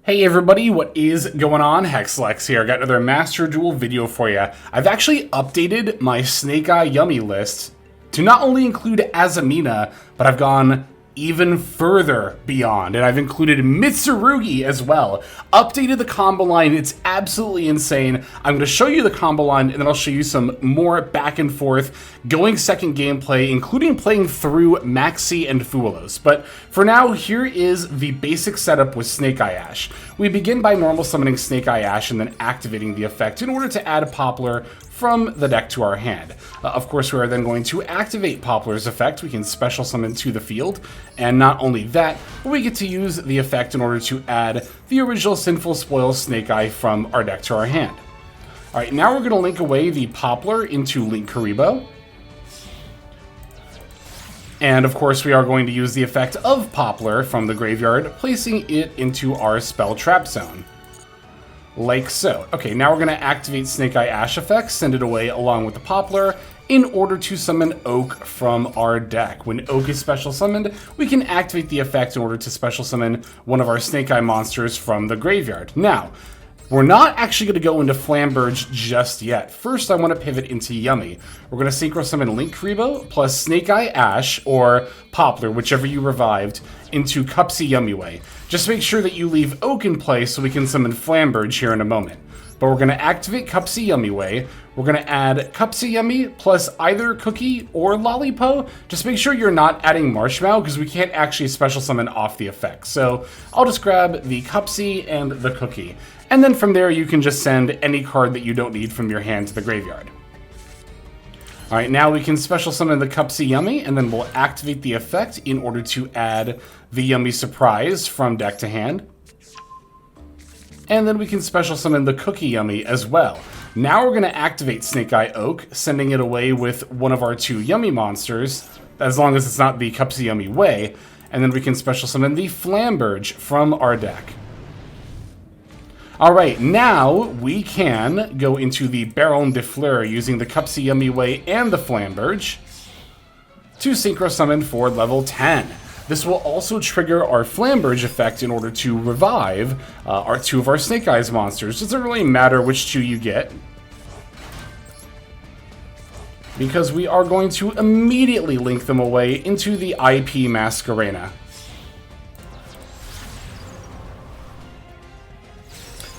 Hey everybody, what is going on? Hexlex here. Got another Master Duel video for you. I've actually updated my Snake Eye Yummy list to not only include Azamina, but I've gone even further beyond, and I've included Mitsurugi as well. Updated the combo line, it's absolutely insane. I'm going to show you the combo line, and then I'll show you some more back and forth, going second gameplay, including playing through Maxx and VODS. But for now, here is the basic setup with Snake Eye Ash. We begin by normal summoning Snake Eye Ash and then activating the effect in order to add a Poplar from the deck to our hand. Of course, we are then going to activate Poplar's effect. We can special summon to the field, and not only that, but we get to use the effect in order to add the original Sinful Spoil Snake Eye from our deck to our hand. Alright, now we're going to link away the Poplar into Link Karibo. And of course, we are going to use the effect of Poplar from the graveyard, placing it into our spell trap zone. Like so. Okay, now we're going to activate Snake Eye Ash effect, send it away along with the Poplar, in order to summon Oak from our deck. When Oak is special summoned, we can activate the effect in order to special summon one of our Snake Eye monsters from the graveyard. Now, we're not actually going to go into Flamberge just yet. First, I want to pivot into Yummy. We're going to synchro summon Link Karibo plus Snake Eye Ash, or Poplar, whichever you revived, into Cupsy Yummy Way. Just make sure that you leave Oak in play so we can summon Flamberge here in a moment. But we're going to activate Cupsy Yummy Way. We're going to add Cupsy Yummy plus either Cookie or Lollipo. Just make sure you're not adding Marshmallow because we can't actually special summon off the effect. So I'll just grab the Cupsy and the Cookie. And then from there you can just send any card that you don't need from your hand to the graveyard. Alright, now we can special summon the Cupsy Yummy, and then we'll activate the effect in order to add the Yummy Surprise from deck to hand. And then we can special summon the Cookie Yummy as well. Now we're going to activate Snake Eye Oak, sending it away with one of our two Yummy monsters, as long as it's not the Cupsy Yummy Way, and then we can special summon the Flamberge from our deck. Alright, now we can go into the Baron de Fleur using the Cupsy Yummy Way and the Flamberge to synchro summon for level 10. This will also trigger our Flamberge effect in order to revive our two of our Snake Eyes monsters. Doesn't really matter which two you get, because we are going to immediately link them away into the IP Masquerena.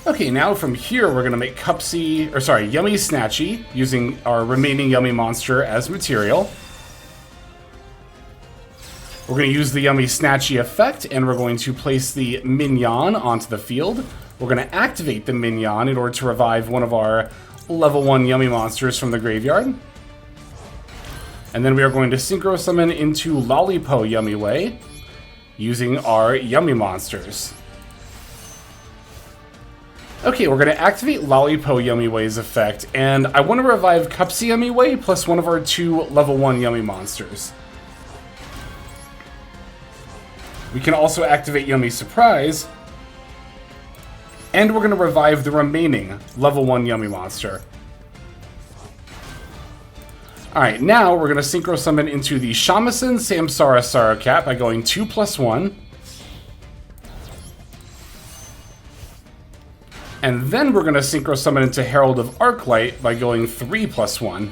Okay, now from here we're going to make Yummy Snatchy, using our remaining Yummy monster as material. We're going to use the Yummy Snatchy effect, and we're going to place the Minion onto the field. We're going to activate the Minion in order to revive one of our level 1 Yummy monsters from the graveyard. And then we are going to synchro summon into Lollipo Yummy Way, using our Yummy monsters. Okay, we're going to activate Lollipo Yummy Way's effect, and I want to revive Cupsy Yummy Way plus one of our two level 1 Yummy monsters. We can also activate Yummy Surprise, and we're going to revive the remaining level 1 Yummy monster. Alright, now we're going to synchro summon into the Shamisen Samsara Sarocap by going 2+1. And then we're going to synchro summon into Herald of Arclight by going 3+1.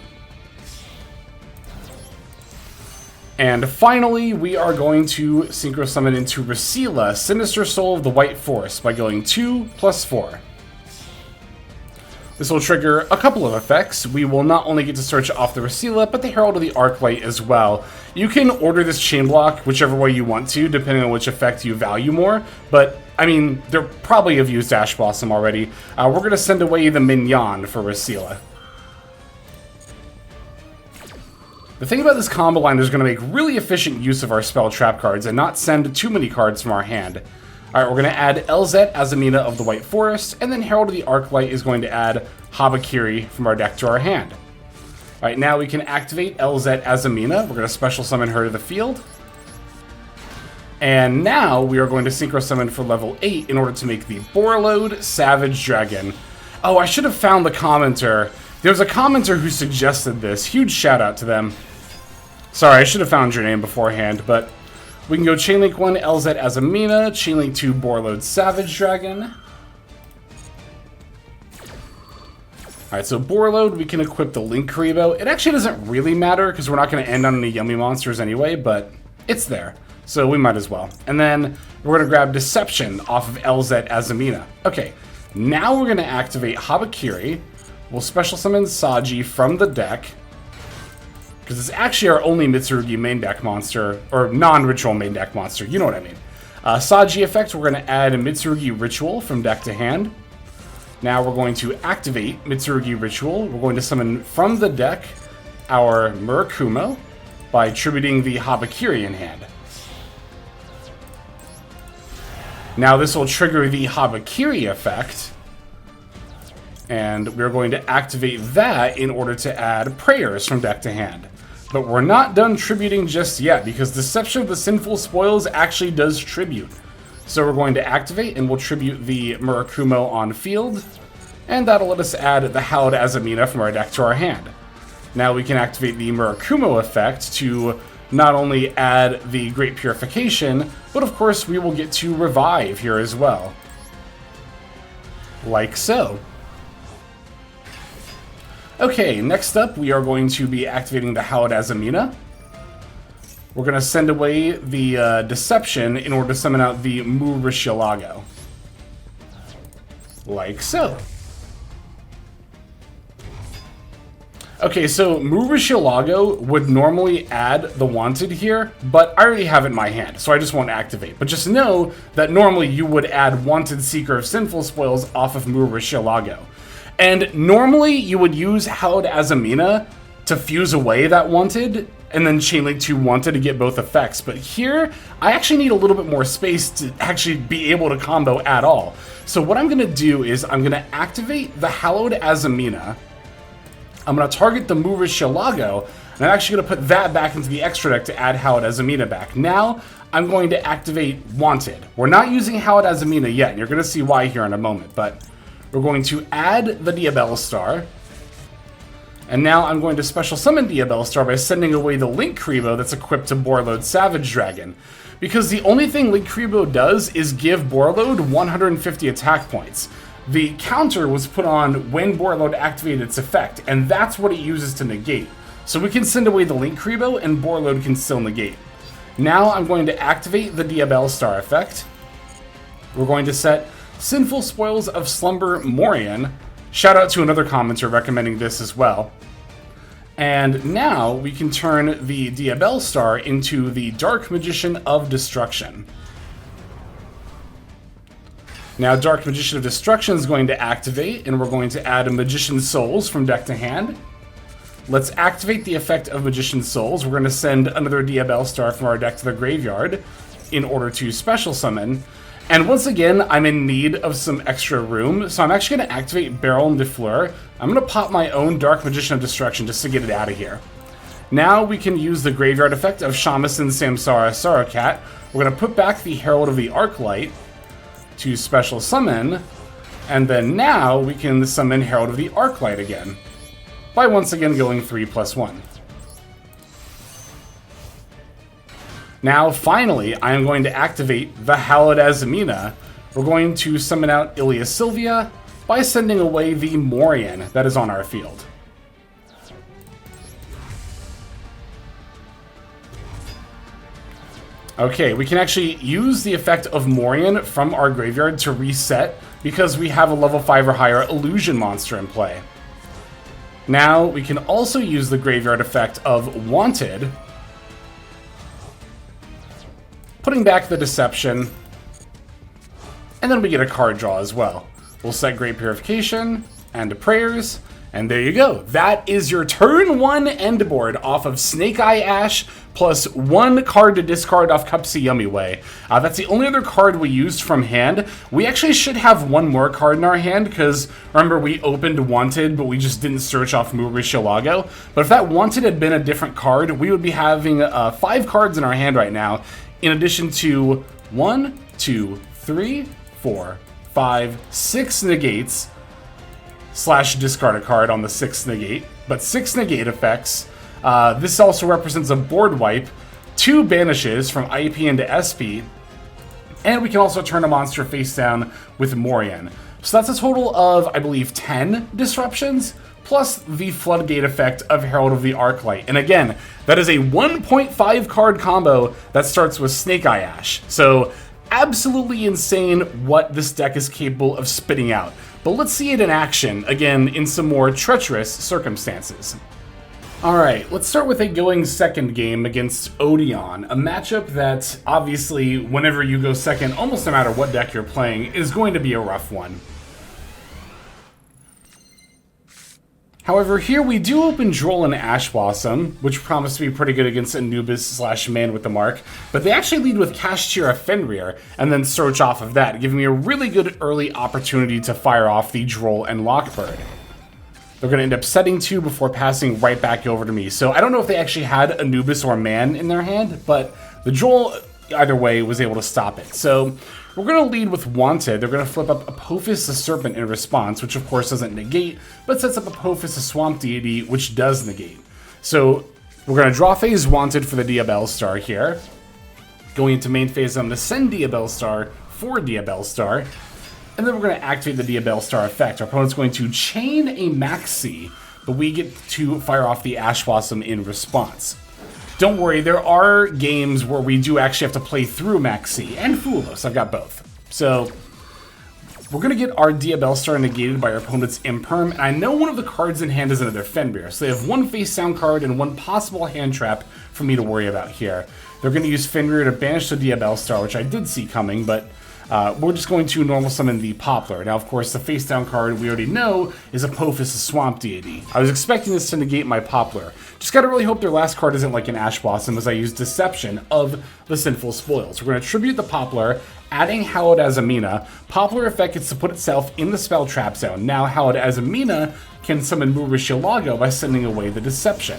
And finally, we are going to synchro summon into Rasila, Sinister Soul of the White Forest, by going 2+4. This will trigger a couple of effects. We will not only get to search off the Rasila, but the Herald of the Arclight as well. You can order this chain block whichever way you want to, depending on which effect you value more, but I mean, they probably have used Ash Blossom already. We're going to send away the Minion for Rasila. The thing about this combo line is going to make really efficient use of our spell trap cards and not send too many cards from our hand. Alright, we're going to add Elzet Azamina of the White Forest, and then Herald of the Arclight is going to add Habakiri from our deck to our hand. Alright, now we can activate Elzet Azamina. We're going to special summon her to the field. And now we are going to synchro summon for level 8 in order to make the Borreload Savage Dragon. Oh, I should have found the commenter. There was a commenter who suggested this. Huge shout out to them. Sorry, I should have found your name beforehand, but We can go Chainlink 1, LZ Azamina, Chainlink 2, Borload Savage Dragon. Alright, so Borload, we can equip the Link Karibo. It actually doesn't really matter, because we're not going to end on any yummy monsters anyway, but it's there. So we might as well. And then we're going to grab Deception off of LZ Azamina. Okay, now we're going to activate Habakiri. We'll special summon Saji from the deck, because it's actually our only Mitsurugi main deck monster, or non-ritual main deck monster, you know what I mean. Saji effect, we're going to add a Mitsurugi Ritual from deck to hand. Now we're going to activate Mitsurugi Ritual. We're going to summon from the deck our Murakumo by tributing the Habakiri in hand. Now this will trigger the Habakiri effect, and we're going to activate that in order to add prayers from deck to hand. But we're not done tributing just yet, because Deception of the Sinful Spoils actually does tribute. So we're going to activate, and we'll tribute the Murakumo on field, and that'll let us add the Hallowed Azamina from our deck to our hand. Now we can activate the Murakumo effect to not only add the Great Purification, but of course we will get to revive here as well. Like so. Okay, next up we are going to be activating the Hallowed Azamina. We're going to send away the Deception in order to summon out the Murashilago. Like so. Okay, so Murashilago would normally add the Wanted here, but I already have it in my hand, so I just won't activate. But just know that normally you would add Wanted Seeker of Sinful Spoils off of Murashilago. And normally you would use Hallowed Azamina to fuse away that Wanted, and then Chainlink 2 Wanted to get both effects. But here, I actually need a little bit more space to actually be able to combo at all. So what I'm going to do is I'm going to activate the Hallowed Azamina. I'm going to target the Murashilago, and I'm actually going to put that back into the extra deck to add Hallowed Azamina back. Now, I'm going to activate Wanted. We're not using Hallowed Azamina yet, and you're going to see why here in a moment, but we're going to add the Diabellstar. And now I'm going to special summon Diabellstar by sending away the Link Karibo that's equipped to Borload Savage Dragon. Because the only thing Link Karibo does is give Borload 150 attack points. The counter was put on when Borload activated its effect, and that's what it uses to negate. So we can send away the Link Karibo, and Borload can still negate. Now I'm going to activate the Diabellstar effect. We're going to set Sinful Spoils of Slumber Morian. Shout out to another commenter recommending this as well. And now we can turn the Diabellstar into the Dark Magician of Destruction. Now Dark Magician of Destruction is going to activate, and we're going to add a Magician's Souls from deck to hand. Let's activate the effect of Magician's Souls. We're going to send another Diabellstar from our deck to the graveyard in order to special summon. And once again, I'm in need of some extra room, so I'm actually going to activate Baron de Fleur. I'm going to pop my own Dark Magician of Destruction just to get it out of here. Now we can use the graveyard effect of Shamisen Samsara Sarakat. We're going to put back the Herald of the Arclight to special summon, and then now we can summon Herald of the Arclight again, by once again going 3+1. Now, finally, I am going to activate the Hallowed Azamina. We're going to summon out Ilia Sylvia by sending away the Morian that is on our field. Okay, we can actually use the effect of Morian from our graveyard to reset because we have a level 5 or higher illusion monster in play. Now, we can also use the graveyard effect of Wanted, putting back the Deception, and then we get a card draw as well. We'll set Great Purification and Prayers, and there you go. That is your turn 1 end board off of Snake Eye Ash, plus 1 card to discard off Cupsy Yummy Way. That's the only other card we used from hand. We actually should have 1 more card in our hand, because remember we opened Wanted, but we just didn't search off Murashilago. But if that Wanted had been a different card, we would be having 5 cards in our hand right now, in addition to 1, 2, 3, 4, 5, 6 negates, / discard a card on the 6th negate, but 6 negate effects. This also represents a board wipe, 2 banishes from IP into SP, and we can also turn a monster face down with Morian. So that's a total of, I believe, 10 disruptions, plus the Floodgate effect of Herald of the Arclight. And again, that is a 1.5 card combo that starts with Snake Eye Ash. So absolutely insane what this deck is capable of spitting out. But let's see it in action, again, in some more treacherous circumstances. Alright, let's start with a going second game against Odion, a matchup that, obviously, whenever you go second, almost no matter what deck you're playing, is going to be a rough one. However, here we do open Droll and Ash Blossom, which promise to be pretty good against Anubis/Man with the Mark, but they actually lead with Kashtira Fenrir, and then search off of that, giving me a really good early opportunity to fire off the Droll and Lockbird. They're going to end up setting 2 before passing right back over to me, so I don't know if they actually had Anubis or Man in their hand, but the Droll, either way, was able to stop it. So we're going to lead with Wanted. They're going to flip up Apophis the Serpent in response, which of course doesn't negate, but sets up Apophis the Swamp Deity, which does negate. So we're going to draw phase Wanted for the Diabell Star here. Going into main phase, I'm going to send Diabell Star for Diabell Star, and then we're going to activate the Diabell Star effect. Our opponent's going to chain a Maxx, but we get to fire off the Ash Blossom in response. Don't worry, there are games where we do actually have to play through Maxx and Foolos. I've got both. So we're going to get our Diabell Star negated by our opponent's Imperm, and I know one of the cards in hand is another Fenrir, so they have 1 face down card and 1 possible hand trap for me to worry about here. They're going to use Fenrir to banish the Diabell Star, which I did see coming, but we're just going to normal summon the Poplar. Now, of course, the face down card we already know is Apophis, the Swamp Deity. I was expecting this to negate my Poplar. Just gotta really hope their last card isn't like an Ash Blossom, as I use Deception of the Sinful Spoils. We're going to tribute the Poplar, adding Hallowed Azamina. Poplar effect gets to put itself in the spell trap zone. Now, Hallowed Azamina can summon Murushilago by sending away the Deception.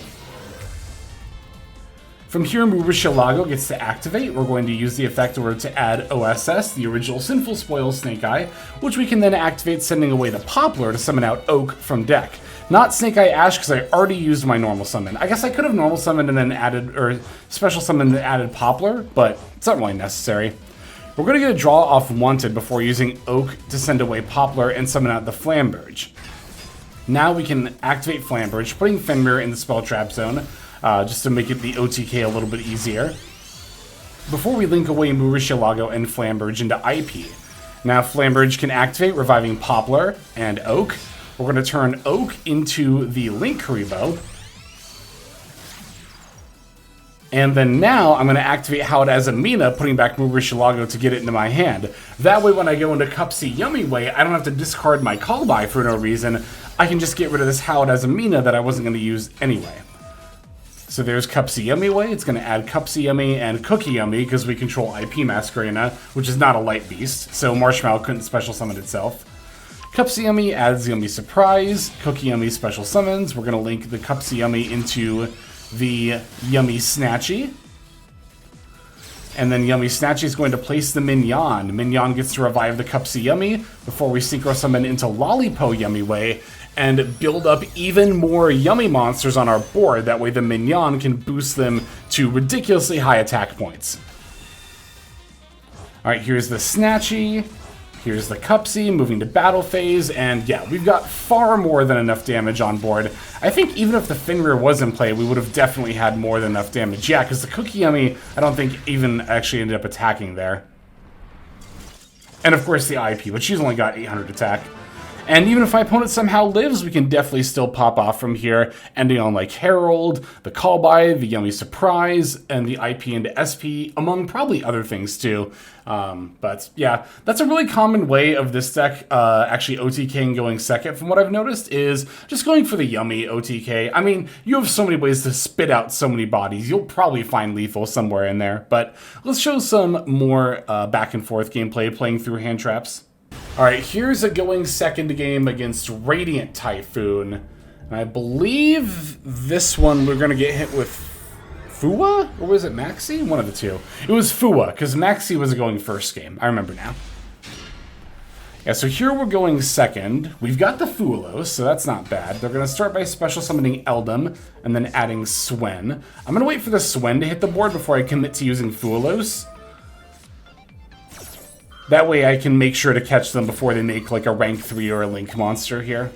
From here, Murushilago gets to activate. We're going to use the effect in order to add OSS, the original Sinful Spoil Snake Eye, which we can then activate, sending away the Poplar to summon out Oak from deck. Not Snake Eye Ash, because I already used my normal summon. I guess I could have normal summoned and then added, or special summoned and added Poplar, but it's not really necessary. We're going to get a draw off Wanted before using Oak to send away Poplar and summon out the Flamberge. Now we can activate Flamberge, putting Fenrir in the spell trap zone, just to make it the OTK a little bit easier, before we link away Murushilago and Flamberge into IP. Now Flamberge can activate, reviving Poplar and Oak. We're going to turn Oak into the Link Karibo. And then now I'm going to activate Hallowed Azamina, putting back Murushilago to get it into my hand. That way when I go into Cupsy Yummy Way, I don't have to discard my call by for no reason. I can just get rid of this Hallowed Azamina that I wasn't going to use anyway. So there's Cupsy Yummy Way. It's going to add Cupsy Yummy and Cookie Yummy because we control IP Masquerena, which is not a light beast, so Marshmallow couldn't special summon itself. Cupsy Yummy adds Yummy Surprise. Cookie Yummy special summons. We're going to link the Cupsy Yummy into the Yummy Snatchy. And then Yummy Snatchy is going to place the Mignon. Mignon gets to revive the Cupsy Yummy before we synchro summon into Lollipo Yummy Way and build up even more Yummy monsters on our board. That way the Mignon can boost them to ridiculously high attack points. Alright, here's the Snatchy. Here's the Cupsy, moving to battle phase, and yeah, we've got far more than enough damage on board. I think even if the Fenrir was in play, we would have definitely had more than enough damage. Yeah, because the Cookie Yummy, I don't think even actually ended up attacking there. And of course the IP, but she's only got 800 attack. And even if my opponent somehow lives, we can definitely still pop off from here, ending on like Herald, the Callby, the Yummy Surprise, and the IP into SP, among probably other things too. But yeah, that's a really common way of this deck actually OTKing going second, from what I've noticed, is just going for the Yummy OTK. I mean, you have so many ways to spit out so many bodies. You'll probably find lethal somewhere in there. But let's show some more back and forth gameplay playing through hand traps. Alright, here's a going second game against Radiant Typhoon. And I believe this one we're going to get hit with Fua? Or was it Maxx? One of the two. It was Fua, because Maxx was a going first game. I remember now. Yeah, so here we're going second. We've got the Fulos, so that's not bad. They're going to start by special summoning Eldum and then adding Swen. I'm going to wait for the Swen to hit the board before I commit to using Fulos. That way I can make sure to catch them before they make like a rank 3 or a Link monster here.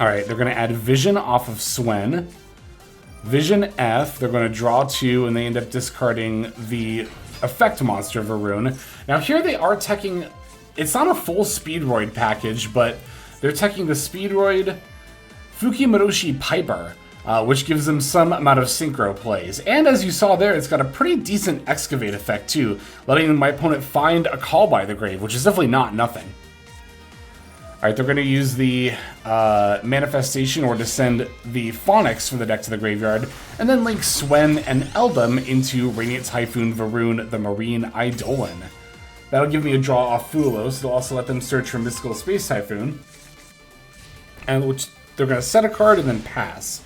Alright, they're going to add Vision off of Swen. Vision F, they're going to draw 2, and they end up discarding the effect monster Varun. Now here they are teching, it's not a full Speedroid package, but they're teching the Speedroid Fukimaroshi Piper, which gives them some amount of synchro plays. And as you saw there, it's got a pretty decent excavate effect too, letting my opponent find a call by the grave, which is definitely not nothing. Alright, they're going to use the Manifestation or to send the Phonics from the deck to the graveyard, and then link Swen and Eldum into Radiant Typhoon, Varun, the Marine Eidolon. That'll give me a draw off Fulos. It'll also let them search for Mystical Space Typhoon, and which they're going to set a card and then pass.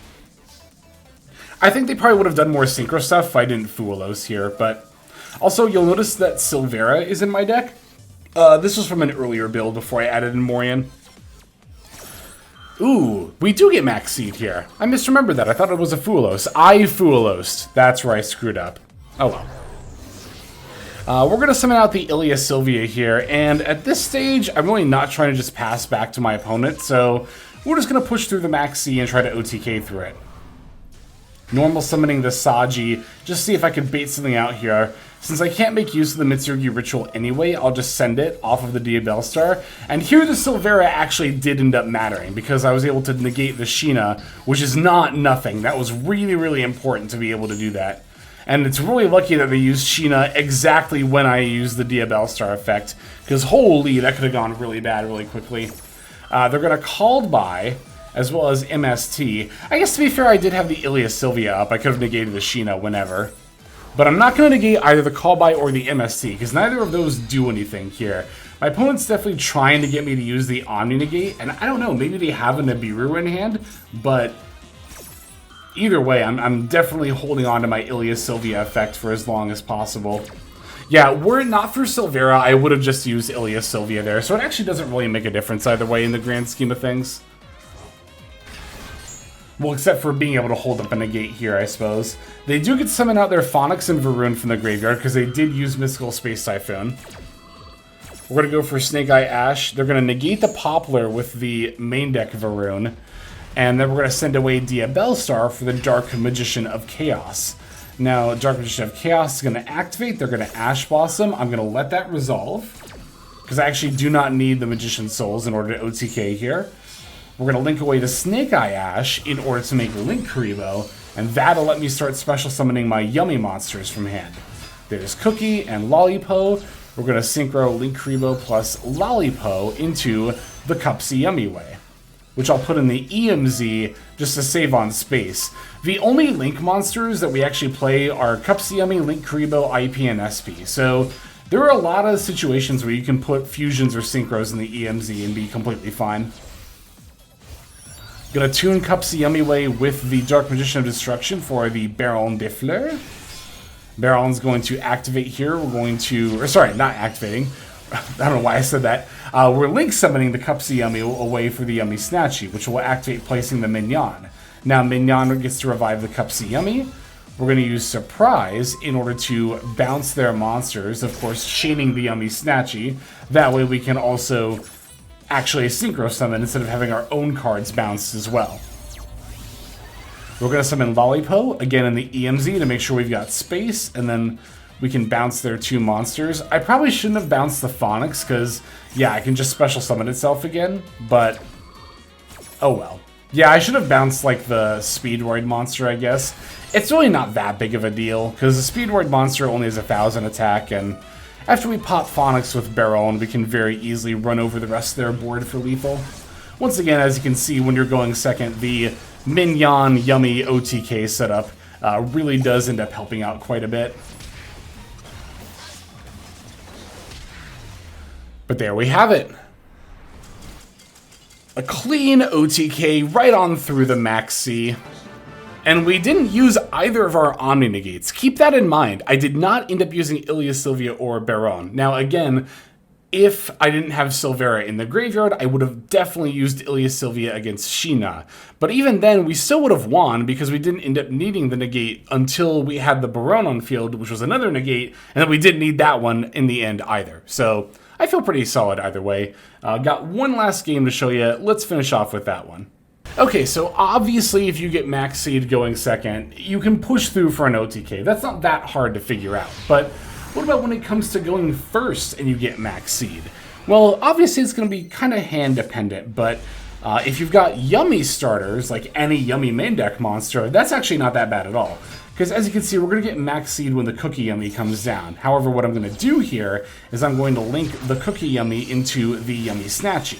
I think they probably would have done more synchro stuff if I didn't Fulos here, but also you'll notice that Silvera is in my deck. This was from an earlier build before I added in Morian. Ooh, we do get Maxx Seed here. I misremembered that. I thought it was a Fulos. I Fulos. That's where I screwed up. Oh well. We're going to summon out the Ilya Sylvia here, and at this stage, I'm really not trying to just pass back to my opponent, so we're just going to push through the Maxx C and try to OTK through it. Normal summoning the Saji, just see if I could bait something out here. Since I can't make use of the Mitsurugi ritual anyway, I'll just send it off of the Diabellstar. And here the Silvera actually did end up mattering, because I was able to negate the Sheena, which is not nothing. That was really, really important to be able to do that. And it's really lucky that they used Sheena exactly when I used the Diabellstar effect, because holy, that could have gone really bad really quickly. They're going to Called By, as well as MST. I guess to be fair, I did have the Ilya Sylvia up. I could have negated the Sheena whenever. But I'm not going to negate either the Call By or the MST, because neither of those do anything here. My opponent's definitely trying to get me to use the Omni Negate, and I don't know, maybe they have a Nibiru in hand, but either way, I'm definitely holding on to my Ilya Sylvia effect for as long as possible. Yeah, were it not for Silvera, I would have just used Ilya Sylvia there, so it actually doesn't really make a difference either way in the grand scheme of things. Well, except for being able to hold up a negate here, I suppose. They do get to summon out their Phonics and Varun from the graveyard, because they did use Mystical Space Typhoon. We're going to go for Snake Eye Ash. They're going to negate the Poplar with the main deck Varun. And then we're going to send away Diabellstar for the Dark Magician of Chaos. Now, Dark Magician of Chaos is going to activate. They're going to Ash Blossom. I'm going to let that resolve, because I actually do not need the Magician's Souls in order to OTK here. We're going to link away the Snake Eye Ash in order to make Link Karibo, and that'll let me start special summoning my Yummy monsters from hand. There's Cookie and Lollipo. We're going to synchro Link Karibo plus Lollipo into the Cupsy Yummy way, which I'll put in the EMZ just to save on space. The only Link monsters that we actually play are Cupsy Yummy, Link Karibo, IP, and SP. So there are a lot of situations where you can put fusions or synchros in the EMZ and be completely fine. Gonna tune Cupsy Yummy Way with the Dark Magician of Destruction for the Baron de Fleur. Baron's going to activate here. We're going to, or sorry, not activating. I don't know why I said that. We're link summoning the Cupsy Yummy away for the Yummy Snatchy, which will activate placing the Mignon. Now Mignon gets to revive the Cupsy Yummy. We're going to use Surprise in order to bounce their monsters, of course, chaining the Yummy Snatchy. That way we can also actually synchro summon instead of having our own cards bounced as well. We're going to summon Lollipo again in the EMZ to make sure we've got space, and then we can bounce their two monsters. I probably shouldn't have bounced the Phonics because, yeah, I can just special summon itself again, but oh well. Yeah, I should have bounced like the Speedroid monster, I guess. It's really not that big of a deal because the Speedroid monster only has 1,000 attack, and after we pop Phonics with Baron, we can very easily run over the rest of their board for lethal. Once again, as you can see, when you're going second, the Mignon Yummy OTK setup really does end up helping out quite a bit. But there we have it. A clean OTK right on through the Maxx C. And we didn't use either of our Omni Negates. Keep that in mind. I did not end up using Ilya Sylvia or Baron. Now again, if I didn't have Silvera in the graveyard, I would have definitely used Ilya Sylvia against Sheena. But even then, we still would have won because we didn't end up needing the negate until we had the Baron on field, which was another negate, and then we didn't need that one in the end either. So I feel pretty solid either way. Got one last game to show you. Let's finish off with that one. Okay, so obviously if you get Max Seed going second, you can push through for an OTK. That's not that hard to figure out. But what about when it comes to going first and you get Max Seed? Well, obviously it's going to be kind of hand dependent, but if you've got Yummy starters, like any Yummy main deck monster, that's actually not that bad at all. Because as you can see, we're going to get Max Seed when the Cookie Yummy comes down. However, what I'm going to do here is I'm going to link the Cookie Yummy into the Yummy Snatchy.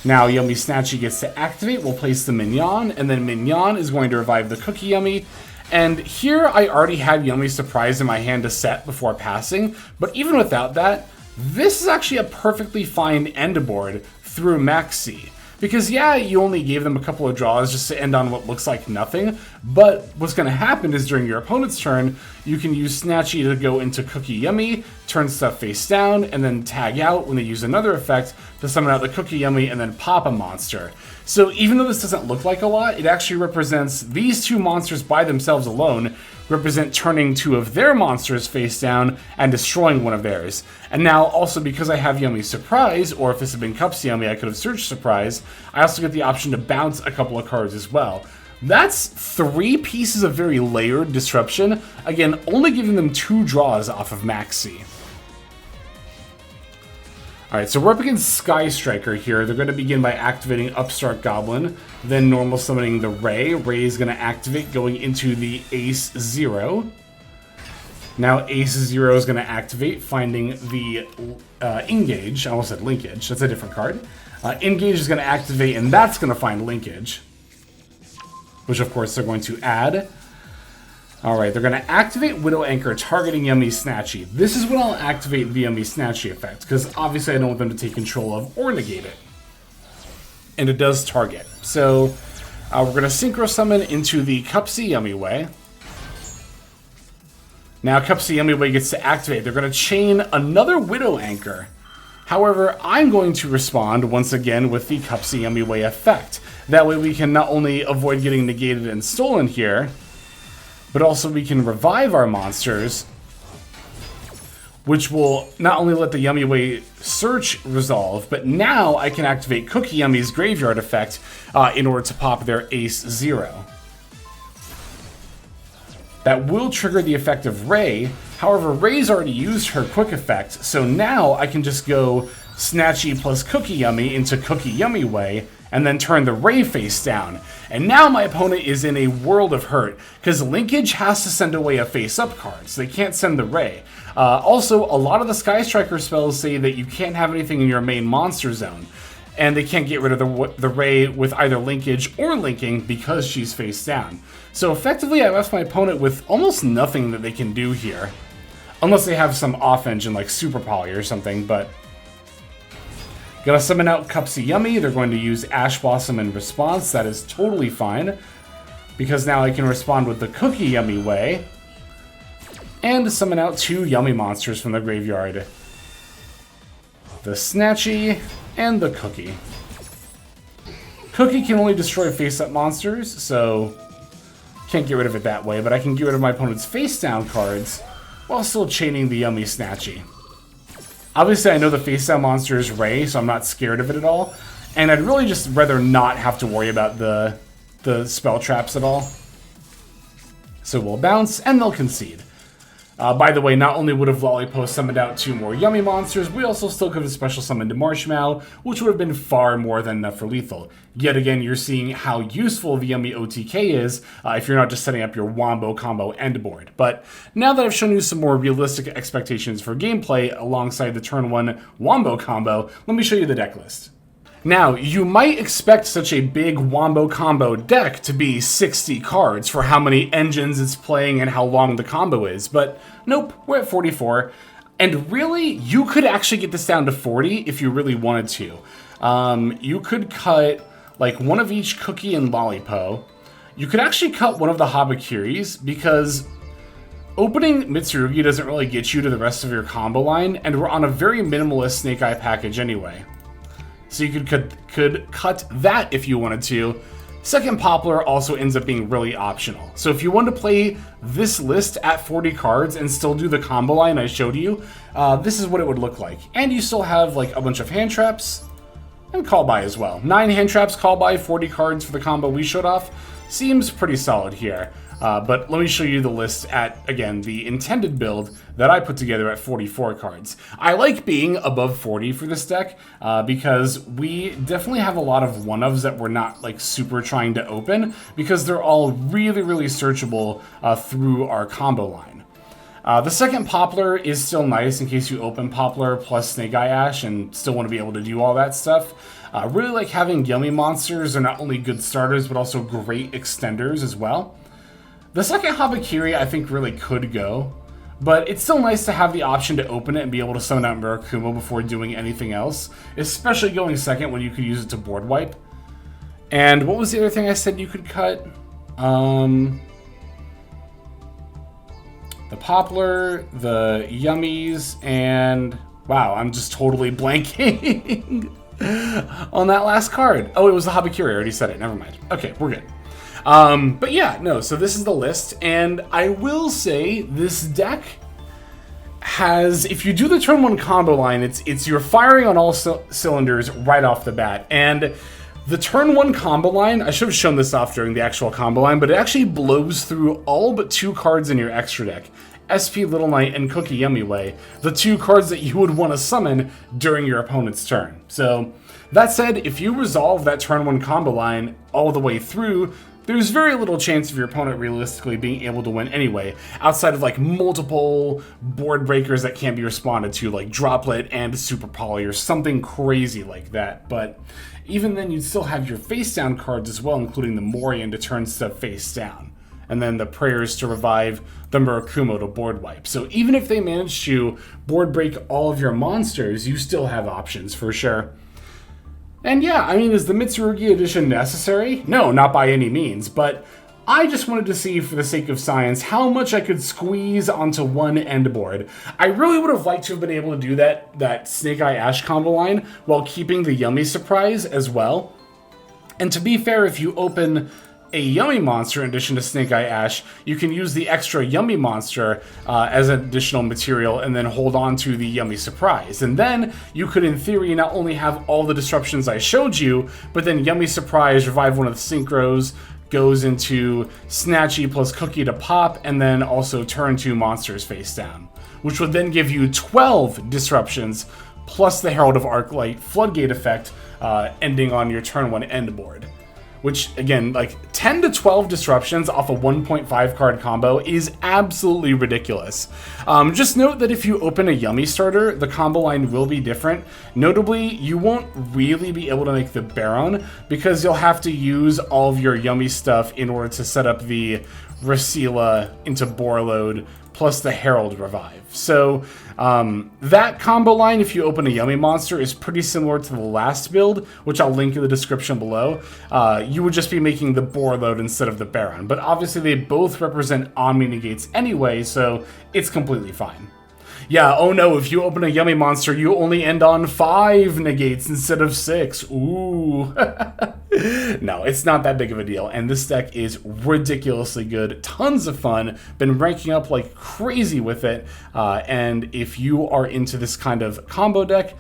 Now, Yummy Snatchy gets to activate, we'll place the Mignon, and then Mignon is going to revive the Cookie Yummy. And here, I already had Yummy Surprise in my hand to set before passing, but even without that, this is actually a perfectly fine end board through Maxi. Because yeah, you only gave them a couple of draws just to end on what looks like nothing, but what's going to happen is during your opponent's turn, you can use Snatchy to go into Cookie Yummy, turn stuff face down, and then tag out when they use another effect to summon out the Cookie Yummy and then pop a monster. So even though this doesn't look like a lot, it actually represents these two monsters by themselves alone represent turning two of their monsters face down and destroying one of theirs. And now also because I have Yummy Surprise, or if this had been Cups Yummy I could have searched Surprise, I also get the option to bounce a couple of cards as well. That's 3 pieces of very layered disruption, again only giving them 2 draws off of Maxi. Alright, so we're up against Sky Striker here. They're going to begin by activating Upstart Goblin, then normal summoning the Ray. Ray is going to activate going into the Ace 0. Now Ace 0 is going to activate, finding the Engage. I almost said Linkage, that's a different card. Engage is going to activate, and that's going to find Linkage, which of course they're going to add. Alright, they're going to activate Widow Anchor, targeting Yummy Snatchy. This is when I'll activate the Yummy Snatchy effect, because obviously I don't want them to take control of or negate it. And it does target. So, we're going to Synchro Summon into the Cupsy Yummy Way. Now Cupsy Yummy Way gets to activate. They're going to chain another Widow Anchor. However, I'm going to respond once again with the Cupsy Yummy Way effect. That way we can not only avoid getting negated and stolen here, but also we can revive our monsters, which will not only let the Yummy Way search resolve, but now I can activate Cookie Yummy's graveyard effect in order to pop their Ace 0. That will trigger the effect of Ray. However, Ray's already used her quick effect, so now I can just go Snatchy plus Cookie Yummy into Cookie Yummy Way, and then turn the Ray face down. And now my opponent is in a world of hurt, because Linkage has to send away a face-up card, so they can't send the Ray. Also, a lot of the Sky Striker spells say that you can't have anything in your main monster zone, and they can't get rid of the Ray with either Linkage or linking because she's face down. So effectively, I left my opponent with almost nothing that they can do here. Unless they have some off-engine like Super Poly or something, but gonna summon out Cupsy Yummy. They're going to use Ash Blossom in response. That is totally fine, because now I can respond with the Cookie Yummy Way and summon out 2 Yummy monsters from the graveyard. The Snatchy and the Cookie. Cookie can only destroy face-up monsters, so can't get rid of it that way, but I can get rid of my opponent's face-down cards while still chaining the Yummy Snatchy. Obviously, I know the face-down monster is Ray, so I'm not scared of it at all. And I'd really just rather not have to worry about the spell traps at all. So we'll bounce, and they'll concede. By the way, not only would have Lollipo summoned out 2 more Yummy monsters, we also still could have special summoned Marshmallow, which would have been far more than enough for lethal. Yet again, you're seeing how useful the Yummy OTK is if you're not just setting up your Wombo combo end board. But now that I've shown you some more realistic expectations for gameplay alongside the turn 1 Wombo combo, let me show you the deck list. Now, you might expect such a big Wombo combo deck to be 60 cards for how many engines it's playing and how long the combo is, but nope, we're at 44. And really, you could actually get this down to 40 if you really wanted to. You could cut like one of each Cookie and Lollipo. You could actually cut one of the Habakiris, because Opening Mitsurugi doesn't really get you to the rest of your combo line, and we're on a very minimalist Snake Eye package anyway. So you could cut that if you wanted to. Second Poplar also ends up being really optional. So if you want to play this list at 40 cards and still do the combo line I showed you, this is what it would look like. And you still have like a bunch of hand traps and call by as well. 9 hand traps, call by, 40 cards for the combo we showed off. Seems pretty solid here. But let me show you the list at, again, the intended build that I put together at 44 cards. I like being above 40 for this deck because we definitely have a lot of one-ofs that we're not like super trying to open because they're all really, really searchable through our combo line. The second Poplar is still nice in case you open Poplar plus Snake Eye Ash and still want to be able to do all that stuff. Really like having Yummy Monsters. They're not only good starters, but also great extenders as well. The second Habakiri I think really could go, but it's still nice to have the option to open it and be able to summon out Murakumo before doing anything else, especially going second when you could use it to board wipe. And what was the other thing I said you could cut? The Poplar, the Yummies, and wow, I'm just totally blanking on that last card. Oh, it was the Habakiri, I already said it, never mind. Okay, we're good. But yeah, no, so this is the list, and I will say this deck has, if you do the turn 1 combo line, it's you're firing on all cylinders right off the bat, and the turn 1 combo line, I should have shown this off during the actual combo line, but it actually blows through all but 2 cards in your extra deck. SP Little Knight and Cookie Yummy Way, the 2 cards that you would want to summon during your opponent's turn. So, that said, if you resolve that turn 1 combo line all the way through, there's very little chance of your opponent realistically being able to win anyway, outside of like multiple board breakers that can't be responded to, like Droplet and Super Poly or something crazy like that. But even then, you'd still have your face down cards as well, including the Morian to turn stuff face down, and then the Prayers to revive the Murakumo to board wipe. So even if they manage to board break all of your monsters, you still have options for sure. And yeah, I mean, is the Mitsurugi edition necessary? No, not by any means, but I just wanted to see, for the sake of science, how much I could squeeze onto one end board. I really would have liked to have been able to do that Snake Eye Ash combo line while keeping the Yummy surprise as well. And to be fair, if you open a Yummy monster in addition to Snake Eye Ash, you can use the extra Yummy monster as an additional material and then hold on to the Yummy surprise. And then you could, in theory, not only have all the disruptions I showed you, but then Yummy surprise, revive one of the synchros, goes into Snatchy plus Cookie to pop, and then also turn 2 monsters face down, which would then give you 12 disruptions plus the Herald of Arclight Floodgate effect ending on your turn 1 end board. Which, again, like 10 to 12 disruptions off a 1.5 card combo is absolutely ridiculous. Just note that if you open a Yummy starter, the combo line will be different. Notably, you won't really be able to make the Baron because you'll have to use all of your Yummy stuff in order to set up the Rasila into Borload plus the Herald revive. So that combo line, if you open a Yummy monster, is pretty similar to the last build, which I'll link in the description below. You would just be making the Borload instead of the Baron, but obviously they both represent Omni negates anyway, so it's completely fine. Yeah, oh no, if you open a Yummy monster, you only end on 5 negates instead of 6. Ooh. No, it's not that big of a deal, and this deck is ridiculously good. Tons of fun. Been ranking up like crazy with it, and if you are into this kind of combo deck,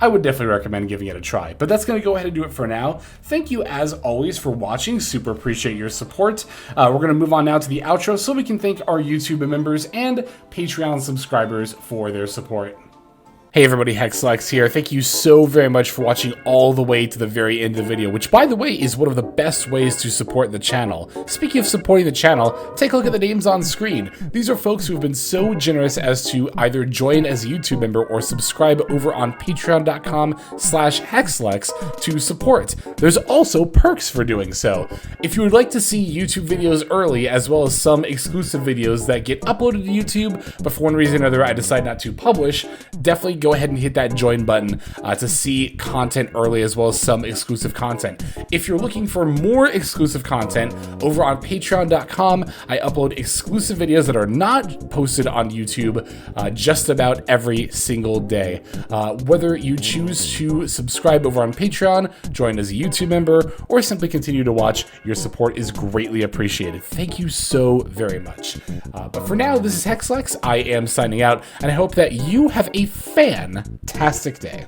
I would definitely recommend giving it a try. But that's going to go ahead and do it for now. Thank you, as always, for watching. Super appreciate your support. We're going to move on now to the outro so we can thank our YouTube members and Patreon subscribers for their support. Hey everybody, Hexlex here. Thank you so very much for watching all the way to the very end of the video, which, by the way, is one of the best ways to support the channel. Speaking of supporting the channel, take a look at the names on screen. These are folks who have been so generous as to either join as a YouTube member or subscribe over on patreon.com/Hexlex to support. There's also perks for doing so. If you would like to see YouTube videos early, as well as some exclusive videos that get uploaded to YouTube, but for one reason or another I decide not to publish, definitely go ahead and hit that join button to see content early, as well as some exclusive content. If you're looking for more exclusive content, over on patreon.com, I upload exclusive videos that are not posted on YouTube just about every single day. Whether you choose to subscribe over on Patreon, join as a YouTube member, or simply continue to watch, your support is greatly appreciated. Thank you so very much. But for now, this is Hexlex. I am signing out, and I hope that you have a fantastic day.